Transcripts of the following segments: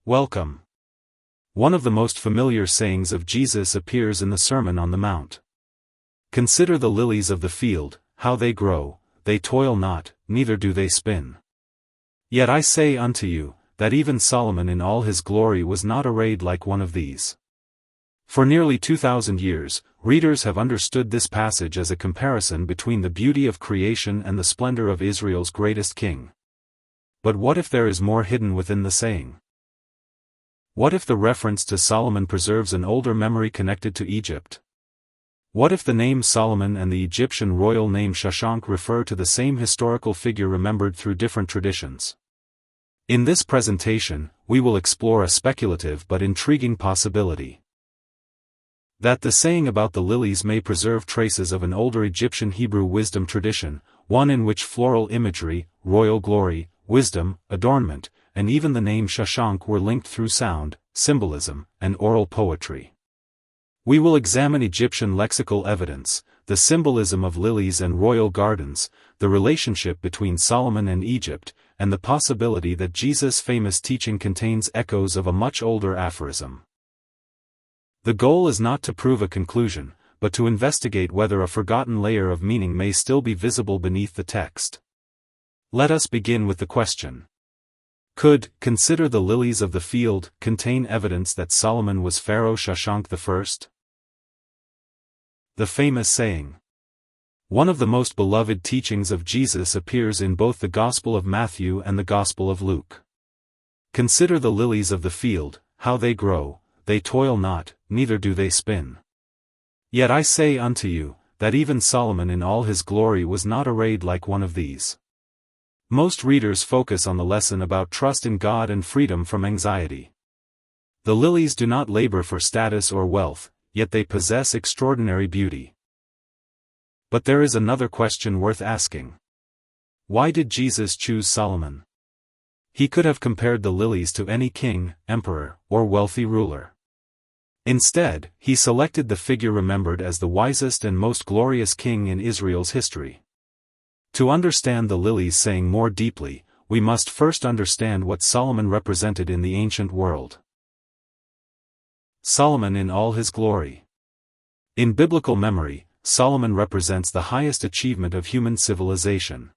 Welcome. One of the most familiar sayings of Jesus appears in the Sermon on the Mount. Consider the lilies of the field, how they grow, they toil not, neither do they spin. Yet I say unto you, that even Solomon in all his glory was not arrayed like one of these. For nearly 2,000 years, readers have understood this passage as a comparison between the beauty of creation and the splendor of Israel's greatest king. But what if there is more hidden within the saying? What if the reference to Solomon preserves an older memory connected to Egypt? What if the name Solomon and the Egyptian royal name Shashanq refer to the same historical figure remembered through different traditions? In this presentation, we will explore a speculative but intriguing possibility. That the saying about the lilies may preserve traces of an older Egyptian Hebrew wisdom tradition, one in which floral imagery, royal glory, wisdom, adornment, and even the name Shashanq were linked through sound, symbolism, and oral poetry. We will examine Egyptian lexical evidence, the symbolism of lilies and royal gardens, the relationship between Solomon and Egypt, and the possibility that Jesus' famous teaching contains echoes of a much older aphorism. The goal is not to prove a conclusion, but to investigate whether a forgotten layer of meaning may still be visible beneath the text. Let us begin with the question. Could "Consider the lilies of the field" contain evidence that Solomon was Pharaoh Shashanq I? The famous saying. One of the most beloved teachings of Jesus appears in both the Gospel of Matthew and the Gospel of Luke. Consider the lilies of the field, how they grow, they toil not, neither do they spin. Yet I say unto you, that even Solomon in all his glory was not arrayed like one of these. Most readers focus on the lesson about trust in God and freedom from anxiety. The lilies do not labor for status or wealth, yet they possess extraordinary beauty. But there is another question worth asking. Why did Jesus choose Solomon? He could have compared the lilies to any king, emperor, or wealthy ruler. Instead, he selected the figure remembered as the wisest and most glorious king in Israel's history. To understand the lilies saying more deeply, we must first understand what Solomon represented in the ancient world. Solomon in all his glory. In biblical memory, Solomon represents the highest achievement of human civilization.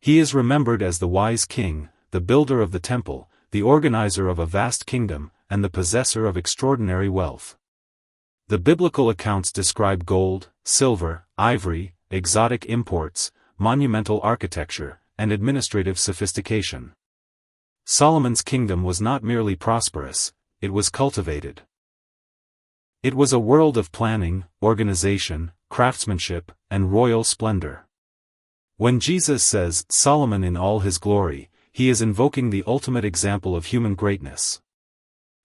He is remembered as the wise king, the builder of the temple, the organizer of a vast kingdom, and the possessor of extraordinary wealth. The biblical accounts describe gold, silver, ivory, exotic imports, monumental architecture, and administrative sophistication. Solomon's kingdom was not merely prosperous, it was cultivated. It was a world of planning, organization, craftsmanship, and royal splendor. When Jesus says, Solomon in all his glory, he is invoking the ultimate example of human greatness.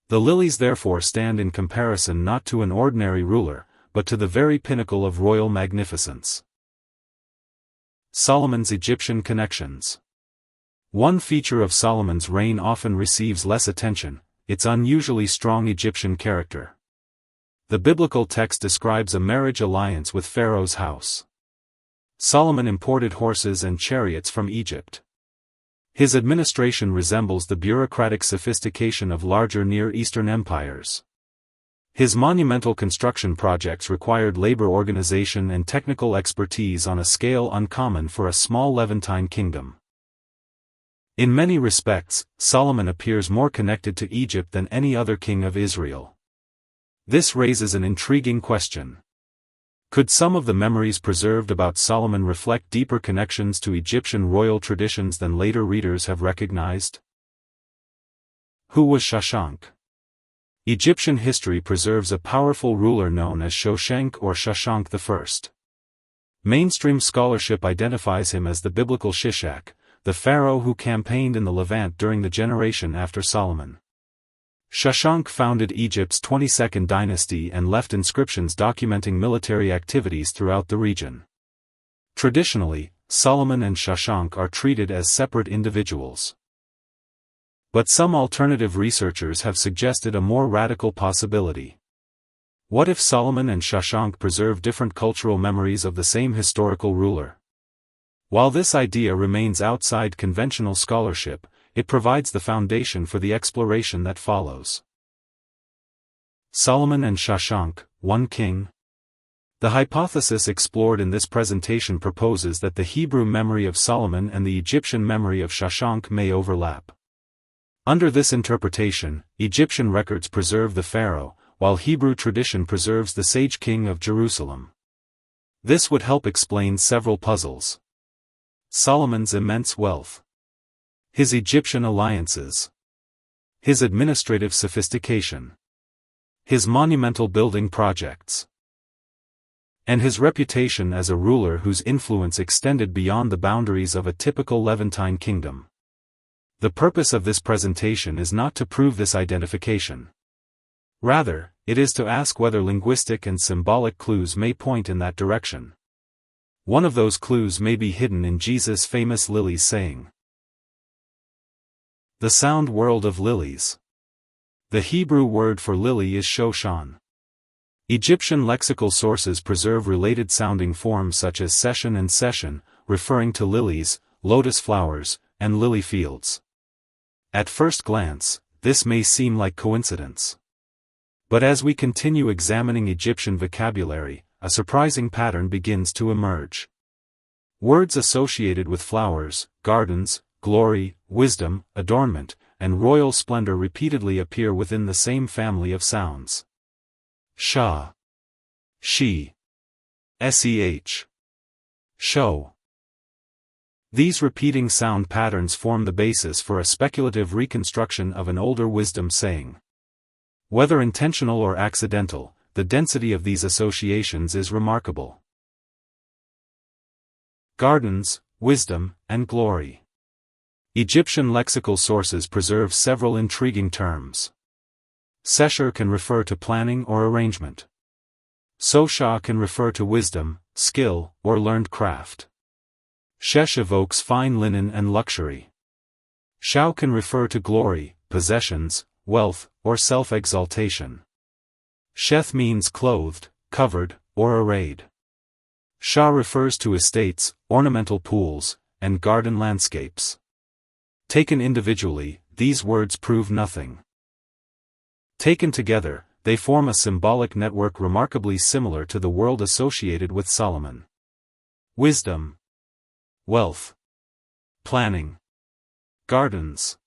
The lilies therefore stand in comparison not to an ordinary ruler, but to the very pinnacle of royal magnificence. Solomon's Egyptian connections. One feature of Solomon's reign often receives less attention, its unusually strong Egyptian character. The biblical text describes a marriage alliance with Pharaoh's house. Solomon imported horses and chariots from Egypt. His administration resembles the bureaucratic sophistication of larger Near Eastern empires. His monumental construction projects required labor organization and technical expertise on a scale uncommon for a small Levantine kingdom. In many respects, Solomon appears more connected to Egypt than any other king of Israel. This raises an intriguing question. Could some of the memories preserved about Solomon reflect deeper connections to Egyptian royal traditions than later readers have recognized? Who was Shashanq? Egyptian history preserves a powerful ruler known as Shashanq or Shashanq I. Mainstream scholarship identifies him as the biblical Shishak, the pharaoh who campaigned in the Levant during the generation after Solomon. Shashanq founded Egypt's 22nd dynasty and left inscriptions documenting military activities throughout the region. Traditionally, Solomon and Shashanq are treated as separate individuals. But some alternative researchers have suggested a more radical possibility. What if Solomon and Shashanq preserve different cultural memories of the same historical ruler? While this idea remains outside conventional scholarship, it provides the foundation for the exploration that follows. Solomon and Shashanq, one king. The hypothesis explored in this presentation proposes that the Hebrew memory of Solomon and the Egyptian memory of Shashanq may overlap. Under this interpretation, Egyptian records preserve the pharaoh, while Hebrew tradition preserves the sage king of Jerusalem. This would help explain several puzzles. Solomon's immense wealth. His Egyptian alliances. His administrative sophistication. His monumental building projects. And his reputation as a ruler whose influence extended beyond the boundaries of a typical Levantine kingdom. The purpose of this presentation is not to prove this identification. Rather, it is to ask whether linguistic and symbolic clues may point in that direction. One of those clues may be hidden in Jesus' famous Lilies saying. The sound world of lilies. The Hebrew word for lily is shoshane. Egyptian lexical sources preserve related sounding forms such as seshen and seshen, referring to lilies, lotus flowers, and lily fields. At first glance, this may seem like coincidence. But as we continue examining Egyptian vocabulary, a surprising pattern begins to emerge. Words associated with flowers, gardens, glory, wisdom, adornment, and royal splendor repeatedly appear within the same family of sounds. Shah. She. Seh. Shau. These repeating sound patterns form the basis for a speculative reconstruction of an older wisdom saying. Whether intentional or accidental, the density of these associations is remarkable. Gardens, wisdom, and glory. Egyptian lexical sources preserve several intriguing terms. Sesher can refer to planning or arrangement. So-sha can refer to wisdom, skill, or learned craft. Shesh evokes fine linen and luxury. Shau can refer to glory, possessions, wealth, or self-exaltation. Sheth means clothed, covered, or arrayed. Shah refers to estates, ornamental pools, and garden landscapes. Taken individually, these words prove nothing. Taken together, they form a symbolic network remarkably similar to the world associated with Solomon. Wisdom. Wealth. Planning. Gardens.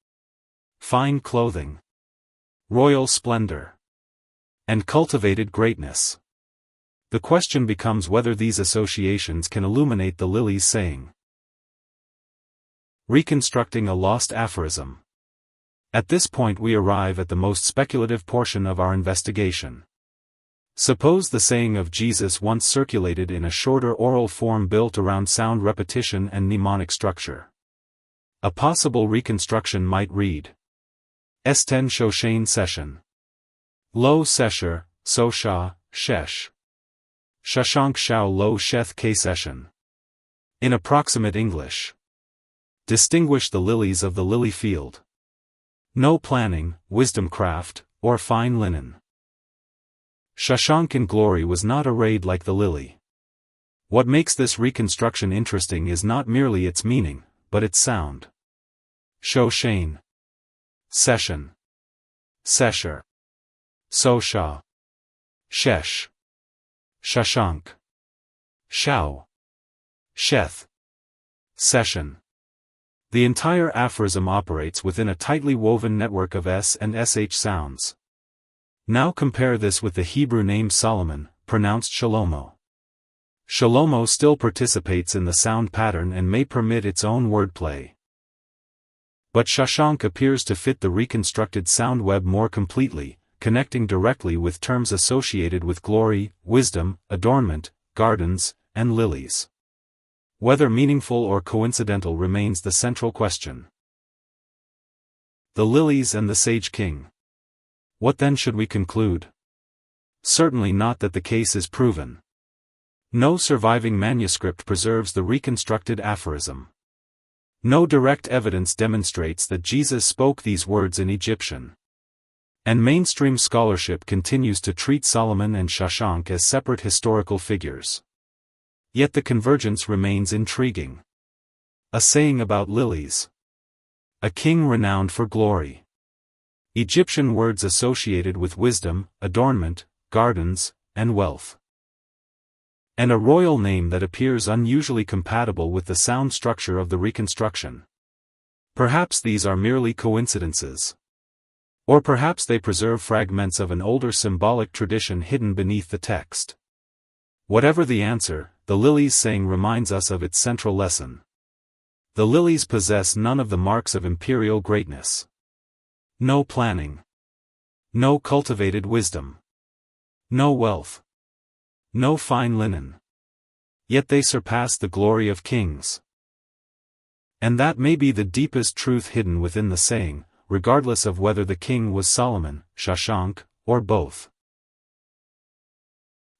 Fine clothing. Royal splendor. And cultivated greatness. The question becomes whether these associations can illuminate the Lilies saying. Reconstructing a lost aphorism. At this point we arrive at the most speculative portion of our investigation. Suppose the saying of Jesus once circulated in a shorter oral form built around sound repetition and mnemonic structure. A possible reconstruction might read. Esten shoshane seshen. Lo sesher, so-sha, shesh. Shashanq shau lo sheth seshen. In approximate English. Distinguish the lilies of the lily field. No planning, wisdom craft, or fine linen. Shashanq in glory was not arrayed like the lily. What makes this reconstruction interesting is not merely its meaning, but its sound. Shoshane. Seshen. Sesher. So-sha. Shesh. Shashanq. Shau. Sheth. Seshen. The entire aphorism operates within a tightly woven network of S and SH sounds. Now compare this with the Hebrew name Solomon, pronounced Shalomo. Shalomo still participates in the sound pattern and may permit its own wordplay. But Shashanq appears to fit the reconstructed sound web more completely, connecting directly with terms associated with glory, wisdom, adornment, gardens, and lilies. Whether meaningful or coincidental remains the central question. The Lilies and the Sage King. What then should we conclude? Certainly not that the case is proven. No surviving manuscript preserves the reconstructed aphorism. No direct evidence demonstrates that Jesus spoke these words in Egyptian. And mainstream scholarship continues to treat Solomon and Shashanq as separate historical figures. Yet the convergence remains intriguing. A saying about lilies. A king renowned for glory. Egyptian words associated with wisdom, adornment, gardens, and wealth. And a royal name that appears unusually compatible with the sound structure of the reconstruction. Perhaps these are merely coincidences. Or perhaps they preserve fragments of an older symbolic tradition hidden beneath the text. Whatever the answer, the Lilies saying reminds us of its central lesson. The Lilies possess none of the marks of imperial greatness. No planning. No cultivated wisdom. No wealth. No fine linen. Yet they surpass the glory of kings. And that may be the deepest truth hidden within the saying, regardless of whether the king was Solomon, Shashanq, or both.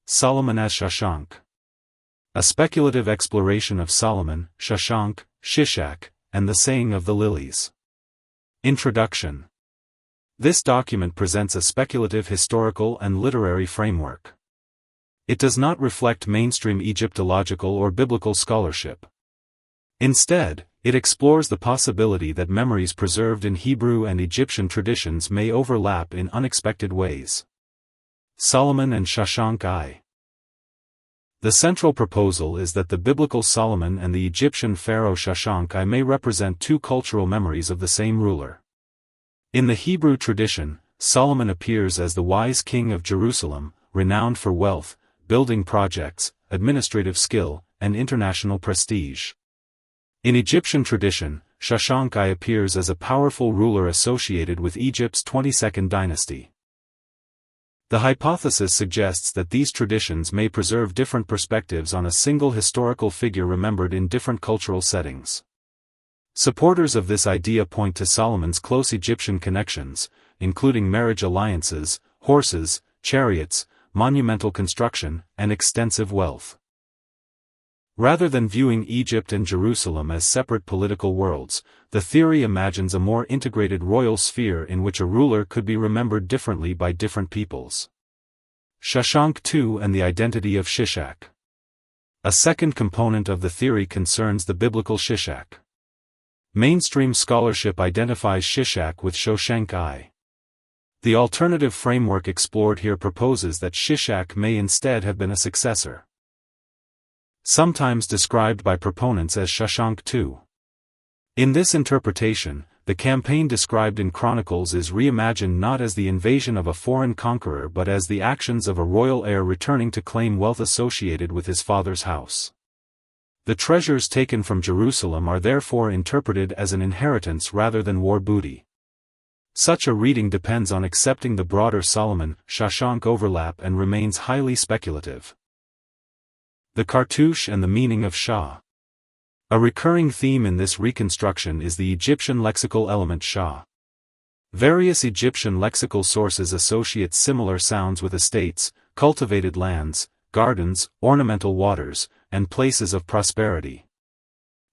Solomon as Shashanq. A speculative exploration of Solomon, Shashanq, Shishak, and the saying of the Lilies. Introduction. This document presents a speculative historical and literary framework. It does not reflect mainstream Egyptological or biblical scholarship. Instead, it explores the possibility that memories preserved in Hebrew and Egyptian traditions may overlap in unexpected ways. Solomon and Shashanq I. The central proposal is that the biblical Solomon and the Egyptian pharaoh Shashanq I may represent two cultural memories of the same ruler. In the Hebrew tradition, Solomon appears as the wise king of Jerusalem, renowned for wealth, building projects, administrative skill, and international prestige. In Egyptian tradition, Shashanq I appears as a powerful ruler associated with Egypt's 22nd dynasty. The hypothesis suggests that these traditions may preserve different perspectives on a single historical figure remembered in different cultural settings. Supporters of this idea point to Solomon's close Egyptian connections, including marriage alliances, horses, chariots, monumental construction, and extensive wealth. Rather than viewing Egypt and Jerusalem as separate political worlds, the theory imagines a more integrated royal sphere in which a ruler could be remembered differently by different peoples. Shashanq II and the identity of Shishak. A second component of the theory concerns the biblical Shishak. Mainstream scholarship identifies Shishak with Shashanq I. The alternative framework explored here proposes that Shishak may instead have been a successor. Sometimes described by proponents as Shashanq II. In this interpretation, the campaign described in Chronicles is reimagined not as the invasion of a foreign conqueror but as the actions of a royal heir returning to claim wealth associated with his father's house. The treasures taken from Jerusalem are therefore interpreted as an inheritance rather than war booty. Such a reading depends on accepting the broader Solomon-Shashanq overlap and remains highly speculative. The cartouche and the meaning of shau. A recurring theme in this reconstruction is the Egyptian lexical element shau. Various Egyptian lexical sources associate similar sounds with estates, cultivated lands, gardens, ornamental waters, and places of prosperity.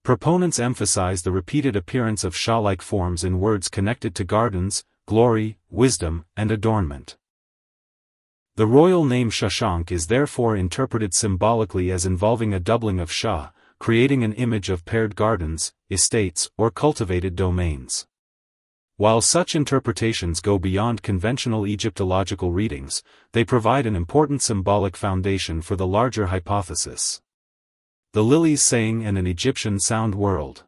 Proponents emphasize the repeated appearance of shau-like forms in words connected to gardens, glory, wisdom, and adornment. The royal name Shashanq is therefore interpreted symbolically as involving a doubling of shau, creating an image of paired gardens, estates, or cultivated domains. While such interpretations go beyond conventional Egyptological readings, they provide an important symbolic foundation for the larger hypothesis. The Lilies saying and an Egyptian sound world.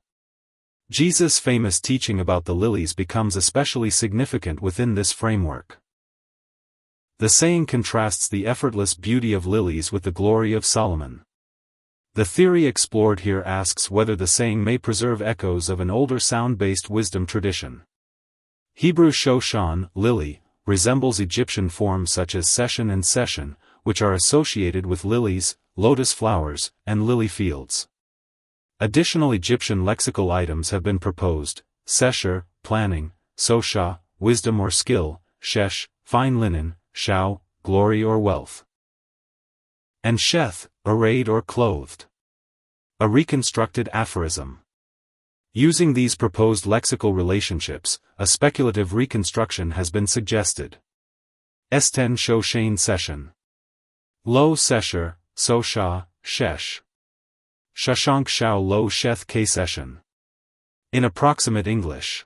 Jesus' famous teaching about the lilies becomes especially significant within this framework. The saying contrasts the effortless beauty of lilies with the glory of Solomon. The theory explored here asks whether the saying may preserve echoes of an older sound-based wisdom tradition. Hebrew shoshane, lily, resembles Egyptian forms such as seshen and seshen, which are associated with lilies, lotus flowers, and lily fields. Additional Egyptian lexical items have been proposed: sesher, planning; so-sha, wisdom or skill; shesh, fine linen; shau, glory or wealth; and sheth, arrayed or clothed. A reconstructed aphorism. Using these proposed lexical relationships, a speculative reconstruction has been suggested. S10 shoshane seshen. Lo sesher, so-sha, shesh. Shashanq shau lo sheth seshen. In approximate English.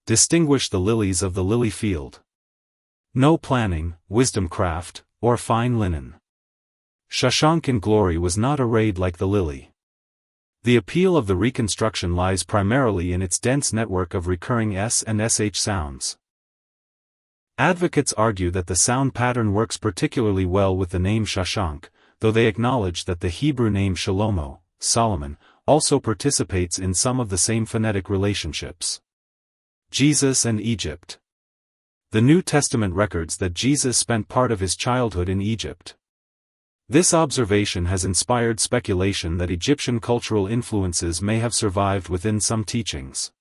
Distinguish the lilies of the lily field. No planning, wisdom craft, or fine linen. Shashanq in glory was not arrayed like the lily. The appeal of the reconstruction lies primarily in its dense network of recurring s and sh sounds. Advocates argue that the sound pattern works particularly well with the name Shashanq, though they acknowledge that the Hebrew name Shlomo, Solomon, also participates in some of the same phonetic relationships. Jesus and Egypt. The New Testament records that Jesus spent part of his childhood in Egypt. This observation has inspired speculation that Egyptian cultural influences may have survived within some teachings.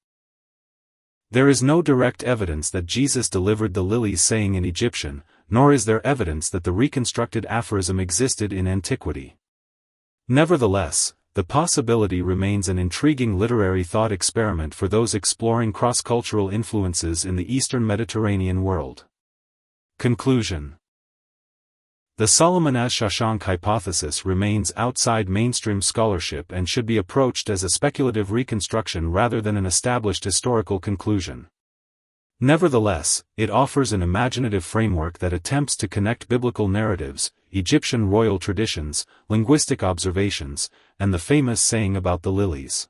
There is no direct evidence that Jesus delivered the lilies saying in Egyptian, nor is there evidence that the reconstructed aphorism existed in antiquity. Nevertheless, the possibility remains an intriguing literary thought experiment for those exploring cross-cultural influences in the Eastern Mediterranean world. Conclusion. The Solomon as Shashanq hypothesis remains outside mainstream scholarship and should be approached as a speculative reconstruction rather than an established historical conclusion. Nevertheless, it offers an imaginative framework that attempts to connect biblical narratives, Egyptian royal traditions, linguistic observations, and the famous saying about the lilies.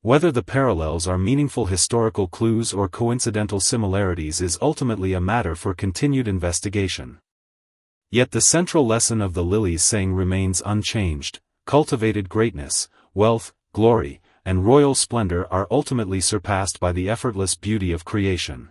Whether the parallels are meaningful historical clues or coincidental similarities is ultimately a matter for continued investigation. Yet the central lesson of the lilies saying remains unchanged: cultivated greatness, wealth, glory, and royal splendor are ultimately surpassed by the effortless beauty of creation.